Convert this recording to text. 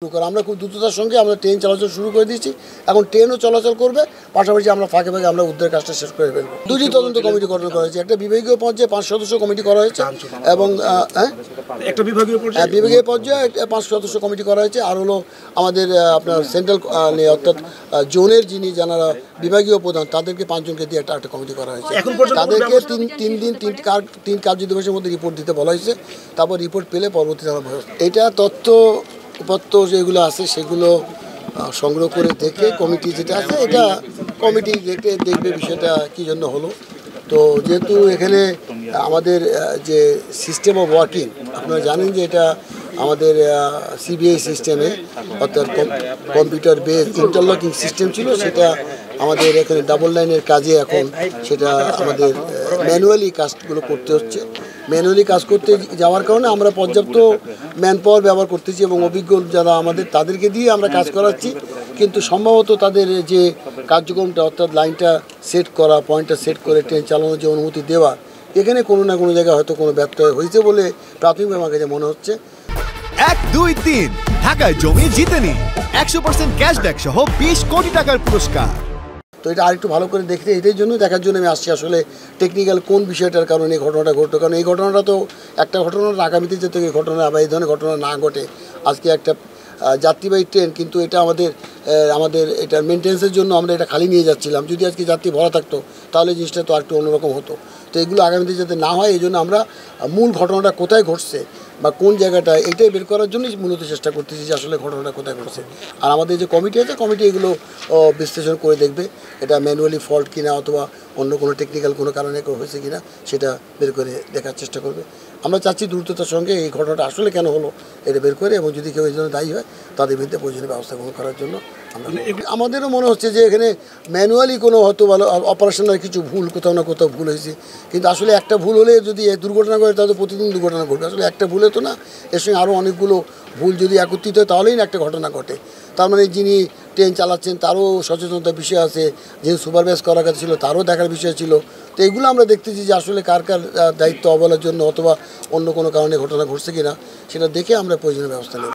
আমরা খুব দ্রুততার সঙ্গে আমরা ট্রেন চলাচল শুরু করে দিয়েছি। এখন ট্রেনও চলাচল করবে, পাশাপাশি আমরা ফাঁকে ফাঁকে আমরা উদ্ধার কাজটা শেষ করে ফেলবো। দুটি তদন্ত কমিটি গঠন করা হয়েছে, একটা বিভাগীয় পর্যায়ে 5 সদস্য কমিটি করা হয়েছে এবং একটা বিভাগীয় পর্যায়ে 5 সদস্য কমিটি করা হয়েছে। আর হলো আমাদের আপনার সেন্ট্রাল অর্থাৎ জোনের যারা বিভাগীয় প্রধান তাদেরকে 5 জনকে দিয়ে একটা কমিটি করা হয়েছে। তাদেরকে তিন কার্য দিবসের মধ্যে রিপোর্ট দিতে বলা হয়েছে। তারপর রিপোর্ট পেলে পরবর্তীতে এটা তথ্য উপাত্ত যেগুলো আছে সেগুলো সংগ্রহ করে দেখে কমিটি যেটা আছে এটা কমিটি দেখবে বিষয়টা কী জন্য হলো। তো যেহেতু এখানে আমাদের যে সিস্টেম অফ ওয়ার্কিং আপনারা জানেন যে এটা আমাদের সিবিআই সিস্টেমে অর্থাৎ কম্পিউটার বেস ইন্টারলকিং সিস্টেম ছিল, সেটা আমাদের এখানে ডাবল লাইনের কাজে এখন সেটা আমাদের ম্যানুয়ালি কাজগুলো করতে হচ্ছে। ম্যানুয়ালি কাজ করতে যাওয়ার কারণে আমরা পর্যাপ্ত ম্যান পাওয়ার ব্যবহার করতেছি এবং অভিজ্ঞ যারা আমাদের তাদেরকে দিয়ে আমরা কাজ করাচ্ছি। কিন্তু সম্ভবত তাদের যে কার্যক্রমটা অর্থাৎ লাইনটা সেট করা, পয়েন্টটা সেট করে ট্রেন চালানোর যে অনুমতি দেওয়া, এখানে কোনো না কোনো জায়গায় হয়তো কোনো ব্যত্যয় হয়েছে বলে প্রাথমিকভাবে আমার কাছে মনে হচ্ছে। 1, 2, 3 ঢাকায় জমি জিতে নিন 100% ক্যাশব্যাক সহ 20 কোটি টাকার পুরস্কার। তো এটা আরেকটু ভালো করে দেখতে এটার জন্য দেখার জন্য আমি আসছি আসলে টেকনিক্যাল কোন বিষয়টার কারণে এই ঘটনাটা ঘটতো। কারণ এই ঘটনাটা তো একটা ঘটনা আগামীতে যাতে এই ঘটনা বা এই ধরনের ঘটনা না ঘটে। আজকে একটা যাত্রীবাহী ট্রেন, কিন্তু এটা আমাদের এটা মেনটেন্সের জন্য আমরা এটা খালি নিয়ে যাচ্ছিলাম। যদি আজকে যাত্রী ভরা থাকতো তাহলে জিনিসটা তো একটু অন্যরকম হতো। তো এগুলো আগামীতে যাতে না হয় এই জন্য আমরা মূল ঘটনাটা কোথায় ঘটছে বা কোন জায়গাটা এটাই বের করার জন্যই মূলত চেষ্টা করতেছি যে আসলে ঘটনাটা কোথায় ঘটছে। আর আমাদের যে কমিটি আছে কমিটি এগুলো বিশ্লেষণ করে দেখবে এটা ম্যানুয়ালি ফল্ট কিনা অথবা অন্য কোনো টেকনিক্যাল কোনো কারণে হয়েছে কিনা সেটা বের করে দেখার চেষ্টা করবে। আমরা চাচ্ছি দ্রুততার সঙ্গে এই ঘটনাটা আসলে কেন হলো এটা বের করে, এবং যদি কেউ এই জন্য দায়ী হয় তাদের বিরুদ্ধে প্রয়োজনীয় ব্যবস্থা গ্রহণ করার জন্য আমাদেরও মনে হচ্ছে যে এখানে ম্যানুয়ালি কোনো হয়তো ভালো অপারেশনাল কিছু ভুল কোথাও না কোথাও ভুল হয়েছে। কিন্তু আসলে একটা ভুল হলে যদি দুর্ঘটনা ঘটে তাহলে প্রতিদিন দুর্ঘটনা ঘটবে। আসলে একটা ভুলে তো না, এর সঙ্গে আরও অনেকগুলো ভুল যদি একত্রিত হয় তাহলেই না একটা ঘটনা ঘটে। তার মানে যিনি ট্রেন চালাচ্ছেন তারও সচেতনতার বিষয় আছে, যে সুপারভাইজ করার কথা ছিল তারও দেখার বিষয় ছিল। তো এগুলো আমরা দেখতেছি যে আসলে কার কার দায়িত্ব অবহেলার জন্য অথবা অন্য কোনো কারণে ঘটনা ঘটছে কিনা সেটা দেখে আমরা প্রয়োজনীয় ব্যবস্থা নেব।